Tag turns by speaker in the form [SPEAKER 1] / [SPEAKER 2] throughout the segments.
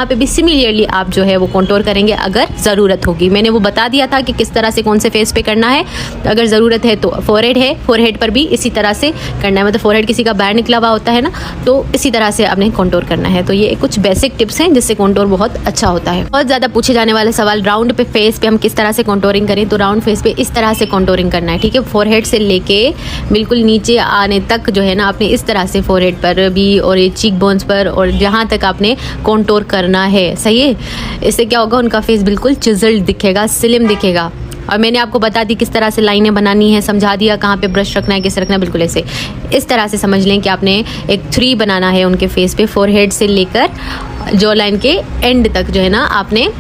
[SPEAKER 1] यहाँ पे भी सिमिलरली आप जो है वो कंटूर करेंगे अगर ज़रूरत होगी। मैंने वो बता दिया था कि किस तरह से कौन से फेस पे करना है। अगर ज़रूरत है तो फोरहेड है, फोरहेड पर भी इसी तरह से करना है, मतलब फोरहेड किसी का बाहर निकला हुआ होता है ना, तो इसी तरह से आपने कंटूर करना है। तो ये कुछ बेसिक टिप्स हैं जिससे कंटूर बहुत अच्छा होता है। बहुत ज़्यादा पूछे जाने वाला सवाल, राउंड पे फेस पे हम किस तरह से कंटूरिंग करें। तो राउंड फेस पे इस तरह से कंटूरिंग करना है, ठीक है। फोरहेड से लेके बिल्कुल नीचे आने तक जो है ना आपने इस तरह से फोरहेड पर भी और ये चीक बोन्स पर और जहाँ तक आपने कंटूर करना है, सही है। इससे क्या होगा, उनका फेस बिल्कुल चिजल्ड दिखेगा, स्लिम दिखेगा। और मैंने आपको बता दी किस तरह से लाइनें बनानी है, समझा दिया कहाँ पे ब्रश रखना है, किस रखना है। बिल्कुल ऐसे इस तरह से समझ लें कि आपने एक 3 बनाना है उनके फेस पे, फोरहेड से लेकर जॉ लाइन के एंड तक जो है ना आपने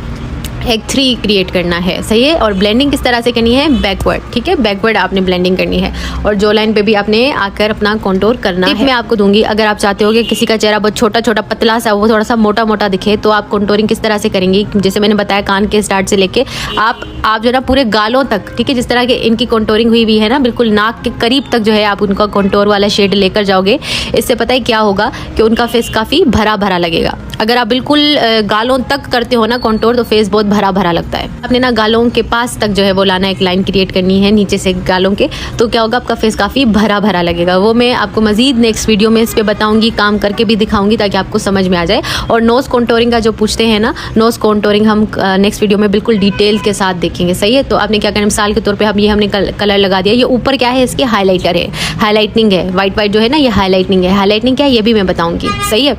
[SPEAKER 1] एक 3 क्रिएट करना है, सही है। और ब्लेंडिंग किस तरह से करनी है, बैकवर्ड, ठीक है, बैकवर्ड आपने ब्लेंडिंग करनी है। और जॉ लाइन पे भी आपने आकर अपना कंटूर करना है। मैं आपको दूंगी, अगर आप चाहते हो कि किसी का चेहरा बहुत छोटा छोटा पतला सा, वो थोड़ा सा मोटा मोटा दिखे, तो आप कंटूरिंग किस तरह से करेंगी, जैसे मैंने बताया कान के स्टार्ट से लेके आप जो है ना पूरे गालों तक, ठीक है, जिस तरह के इनकी कंटूरिंग हुई है ना, बिल्कुल नाक के करीब तक जो है आप उनका कंटूर वाला शेड लेकर जाओगे। इससे पता है क्या होगा कि उनका फेस काफ़ी भरा भरा लगेगा। अगर आप बिल्कुल गालों तक करते हो ना कंटूर, तो फेस बहुत भरा भरा लगता है। आपने ना गालों के पास तक जो है वो लाना, एक लाइन क्रिएट करनी है नीचे से गालों के, तो क्या होगा, आपका फेस काफ़ी भरा भरा लगेगा। वो मैं आपको मजीद नेक्स्ट वीडियो में इस पर बताऊंगी, काम करके भी दिखाऊंगी ताकि आपको समझ में आ जाए। और नोज़ कंटूरिंग का जो पूछते हैं ना, नोज़ कंटूरिंग हम नेक्स्ट वीडियो में बिल्कुल डिटेल के साथ देखेंगे, सही है। तो आपने क्या करना, मिसाल के तौर पर ये हमने कलर लगा दिया, ये ऊपर क्या है, इसके हाईलाइटर है, हाईलाइटनिंग है, वाइट वाइट जो है ना ये हाईलाइटनिंग है। हाईलाइटनिंग क्या है ये भी मैं बताऊँगी, सही है।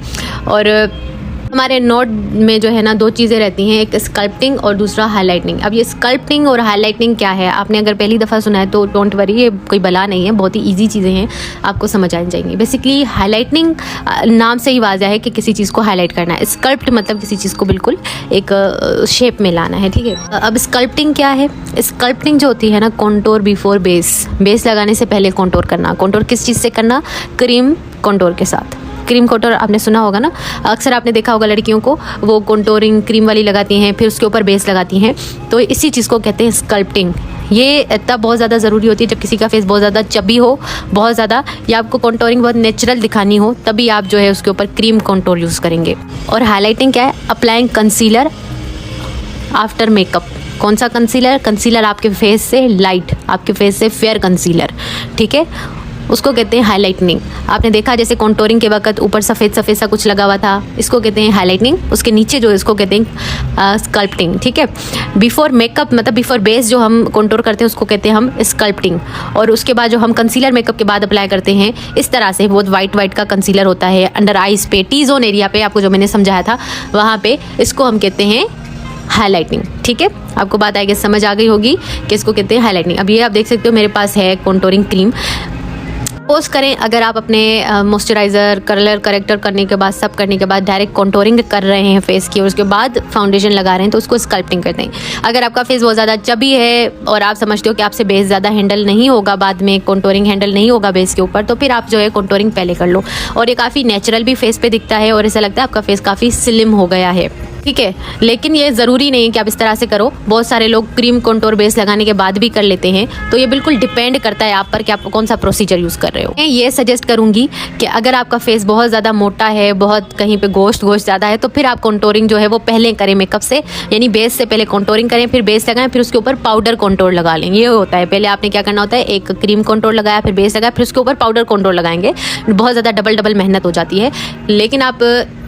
[SPEAKER 1] और हमारे नोट में जो है ना 2 चीज़ें रहती हैं, एक स्कल्पटिंग और दूसरा हाईलाइटनिंग। अब ये स्कल्पटिंग और हाईलाइटनिंग क्या है, आपने अगर पहली दफ़ा सुना है तो डोंट वरी, ये कोई बला नहीं है, बहुत ही इजी चीज़ें हैं, आपको समझ आ जाएंगी। बेसिकली हाईलाइटनिंग नाम से ही वाज़ह है कि किसी चीज़ को हाईलाइट करना है। स्कल्प्ट मतलब किसी चीज़ को बिल्कुल एक शेप में लाना है, ठीक है। अब स्कल्पटिंग क्या है, स्कल्पटिंग जो होती है ना, कंटूर बिफोर बेस, बेस लगाने से पहले कंटूर करना। कंटूर किस चीज़ से करना, क्रीम कंटूर के साथ। क्रीम कंटूर आपने सुना होगा ना, अक्सर आपने देखा होगा लड़कियों को वो कंटूरिंग क्रीम वाली लगाती हैं, फिर उसके ऊपर बेस लगाती हैं, तो इसी चीज़ को कहते हैं स्कल्पटिंग। ये तब बहुत ज़्यादा ज़रूरी होती है जब किसी का फेस बहुत ज़्यादा चबी हो, बहुत ज़्यादा, या आपको कंटूरिंग बहुत नेचुरल दिखानी हो, तभी आप जो है उसके ऊपर क्रीम कंटूर यूज़ करेंगे। और हाईलाइटिंग क्या है, अप्लाइंग कंसीलर आफ्टर मेकअप। कौन सा कंसीलर, कंसीलर आपके फेस से लाइट, आपके फेस से फेयर कंसीलर, ठीक है, उसको कहते हैं हाईलाइटनिंग। आपने देखा जैसे कंटूरिंग के वक्त ऊपर सफ़ेद सफ़ेद सा कुछ लगा हुआ था, इसको कहते हैं हाईलाइटनिंग। उसके नीचे जो इसको कहते हैं स्कल्पटिंग, ठीक है। बिफोर मेकअप मतलब बिफोर बेस जो हम कंटूर करते हैं उसको कहते हैं हम स्कल्पटिंग। और उसके बाद जो हम कंसीलर मेकअप के बाद अप्लाई करते हैं, इस तरह से बहुत वाइट वाइट का कंसीलर होता है अंडर आइज़ पे, टी जोन एरिया पे, आपको जो मैंने समझाया था वहाँ पे, इसको हम कहते हैं हाईलाइटनिंग, ठीक है। आपको बात आएगी, समझ आ गई होगी कि इसको कहते हैं हाईलाइटनिंग। अब ये आप देख सकते हो मेरे पास है कंटूरिंग क्रीम। सपोज करें अगर आप अपने मॉइस्चराइज़र, कलर करेक्टर करने के बाद, सब करने के बाद डायरेक्ट कंटूरिंग कर रहे हैं फेस की और उसके बाद फाउंडेशन लगा रहे हैं, तो उसको स्कल्पटिंग करते हैं। अगर आपका फेस बहुत ज़्यादा चबी है और आप समझते हो कि आपसे बेस ज़्यादा हैंडल नहीं होगा, बाद में कंटूरिंग हैंडल नहीं होगा बेस के ऊपर, तो फिर आप जो है कंटूरिंग पहले कर लो। और ये काफ़ी नेचुरल भी फेस पे दिखता है और ऐसा लगता है आपका फेस काफ़ी स्लिम हो गया है, ठीक है। लेकिन ये ज़रूरी नहीं है कि आप इस तरह से करो, बहुत सारे लोग क्रीम कंटूर बेस लगाने के बाद भी कर लेते हैं। तो ये बिल्कुल डिपेंड करता है आप पर कि आप कौन सा प्रोसीजर यूज़ कर रहे हो। मैं ये सजेस्ट करूँगी कि अगर आपका फेस बहुत ज़्यादा मोटा है, बहुत कहीं पे गोश्त ज़्यादा है, तो फिर आप कंटूरिंग जो है वो पहले करें मेकअप से, यानी बेस से पहले कंटूरिंग करें, फिर बेस लगाएं, फिर उसके ऊपर पाउडर कंटूर लगा लें। ये होता है, पहले आपने क्या करना होता है, एक क्रीम कंटूर लगाया, फिर बेस लगाया, फिर उसके ऊपर पाउडर कंटूर लगाएंगे। बहुत ज़्यादा डबल मेहनत हो जाती है। लेकिन आप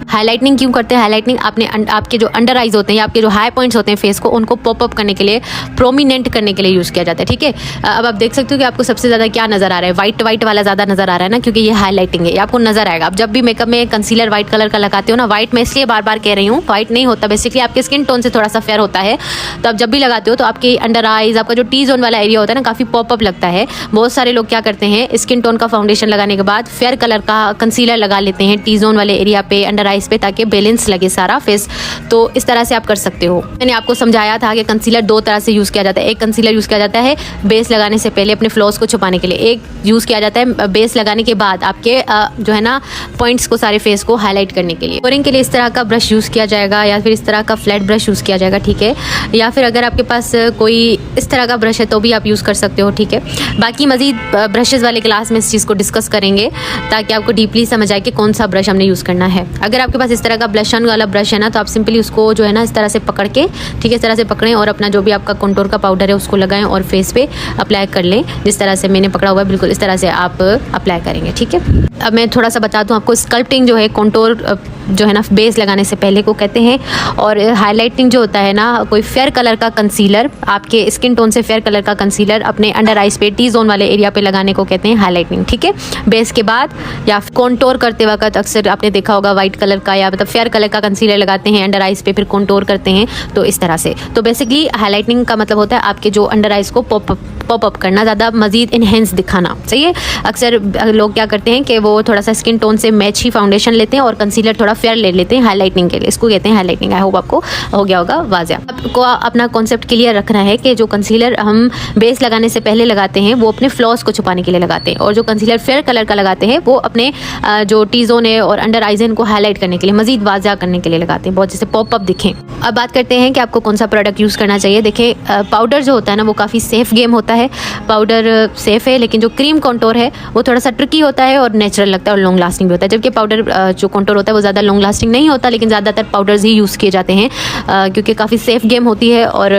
[SPEAKER 1] हाईलाइटनिंग क्यों करते हैं, हाईलाइटनिंग आपके जो अंडर आइज होते हैं या आपके जो हाई पॉइंट्स होते हैं फेस को, उनको पॉपअप करने के लिए, प्रोमिनेंट करने के लिए यूज़ किया जाता है, ठीक है। अब आप देख सकते हो कि आपको सबसे ज़्यादा क्या नज़र आ रहा है, वाइट वाला ज़्यादा नज़र आ रहा है ना, क्योंकि ये हाईलाइटिंग है, ये आपको नज़र आएगा। आप जब भी मेकअप में कंसीलर वाइट कलर का लगाते हो ना, वाइट मैं इसलिए बार बार कह रही हूँ, वाइट नहीं होता, बेसिकली आपके स्किन टोन से थोड़ा सा फेयर होता है, तो आप जब भी लगाते हो तो आपके अंडर आइज, आपका जो टी जोन वाला एरिया होता है ना, काफ़ी पॉपअप लगता है। बहुत सारे लोग क्या करते हैं, स्किन टोन का फाउंडेशन लगाने के बाद फेयर कलर का कंसीलर लगा लेते हैं टी जोन वाले एरिया पे, अंडर आइज पे, ताकि बैलेंस लगे सारा फेस। तो इस तरह से आप कर सकते हो। मैंने आपको समझाया था कि कंसीलर 2 तरह से यूज़ किया जाता है। एक कंसीलर यूज़ किया जाता है बेस लगाने से पहले अपने फ्लॉज को छुपाने के लिए, एक यूज़ किया जाता है बेस लगाने के बाद आपके जो है ना पॉइंट्स को, सारे फेस को हाईलाइट करने के लिए। कंटूरिंग के लिए इस तरह का ब्रश यूज़ किया जाएगा या फिर इस तरह का फ्लैट ब्रश यूज़ किया जाएगा, ठीक है। या फिर अगर आपके पास कोई इस तरह का ब्रश है तो भी आप यूज़ कर सकते हो, ठीक है। बाकी मजीद ब्रशेज़ वाले क्लास में इस चीज़ को डिस्कस करेंगे ताकि आपको डीपली समझ आए कि कौन सा ब्रश हमने यूज़ करना है। अगर आपके पास इस तरह का ब्लश ऑन वाला ब्रश है ना, तो आप सिंपली उसको जो है ना इस तरह से पकड़ के, ठीक है, इस तरह से पकड़ें और अपना जो भी आपका कंटूर का पाउडर है उसको लगाएं और फेस पे अप्लाई कर लें। जिस तरह से मैंने पकड़ा हुआ है बिल्कुल इस तरह से आप अप्लाई करेंगे, ठीक है। अब मैं थोड़ा सा बता दूं आपको, स्कल्पटिंग जो है कंटूर जो है ना बेस लगाने से पहले को कहते हैं, और हाईलाइटिंग जो होता है ना, कोई फेयर कलर का कंसीलर, आपके स्किन टोन से फेयर कलर का कंसीलर अपने अंडर आइज पे, टी जोन वाले एरिया पे लगाने को कहते हैं हाईलाइटिंग, ठीक है। बेस के बाद या कंटूर करते वक्त अक्सर आपने देखा होगा वाइट कलर का या मतलब फेयर कलर का कंसीलर लगाते हैं अंडर आइज पे, फिर कंटूर करते हैं, तो इस तरह से। तो बेसिकली हाईलाइटिंग का मतलब होता है आपके जो अंडर आइज को पॉप अप करना, ज़्यादा मजीद इनहेंस दिखाना, सही है। अक्सर लोग क्या करते हैं कि वो थोड़ा सा स्किन टोन से मैच ही फाउंडेशन लेते हैं और कंसीलर थोड़ा फेयर ले लेते हैं हाईलाइटिंग के लिए, इसको कहते हैं हाईलाइटिंग। आई होप आपको हो गया होगा वाज़ेह। आपको अपना कॉन्सेप्ट क्लियर रखना है कि जो कंसीलर हम बेस लगाने से पहले लगाते हैं वो अपने फ्लॉज को छुपाने के लिए लगाते हैं, और जो कंसीलर फेयर कलर का लगाते हैं वो अपने जो टी जोन है और अंडर आइजन को हाईलाइट करने के लिए, मजीद वाज़ेह करने के लिए लगाते हैं, बहुत जैसे पॉप अप दिखें। अब बात करते हैं कि आपको कौन सा प्रोडक्ट यूज़ करना चाहिए। देखिए पाउडर जो होता है ना वो काफ़ी सेफ गेम होता है, पाउडर सेफ है, लेकिन जो क्रीम कंटूर है वो थोड़ा सा ट्रिकी होता है और नेचुरल लगता है और लॉन्ग लास्टिंग भी होता है। जबकि पाउडर जो कंटूर होता है वो ज़्यादा लॉन्ग लास्टिंग नहीं होता, लेकिन ज़्यादातर पाउडर्स ही यूज़ किए जाते हैं क्योंकि काफ़ी सेफ गेम होती है, और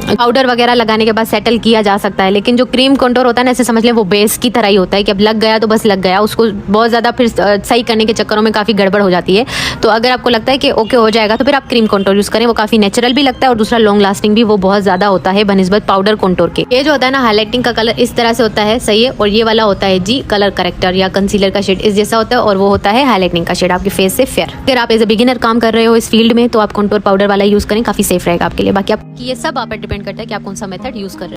[SPEAKER 1] पाउडर वगैरह लगाने के बाद सेटल किया जा सकता है। लेकिन जो क्रीम कंटूर होता है ना, ऐसे समझ लें वो बेस की तरह ही होता है कि अब लग गया तो बस लग गया, उसको बहुत ज़्यादा फिर सही करने के चक्करों में काफ़ी गड़बड़ हो जाती है। तो अगर आपको लगता है कि ओके हो जाएगा तो फिर आप क्रीम कंटूर यूज़ करें, वो काफ़ी नेचुरल भी लगता है और दूसरा लॉन्ग लास्टिंग भी वो बहुत ज़्यादा होता है बनिस्बत पाउडर कंटूर के। ये जो होता है ना हाईलाइटिंग का कलर इस तरह से होता है, सही है, और ये वाला होता है जी कलर करेक्टर या कंसीलर का शेड इस जैसा होता है, और वो होता है हाईलाइटिंग का शेड आपके फेस से फेयर। अगर आप एज ए बिगिनर काम कर रहे हो इस फील्ड में तो आप कंटूर पाउडर वाला यूज़ करें, काफ़ी सेफ रहेगा आपके लिए। बाकी आप ये सब आप पर डिपेंड करता है कि आप कौन सा मेथड यूज़ कर रहे हैं।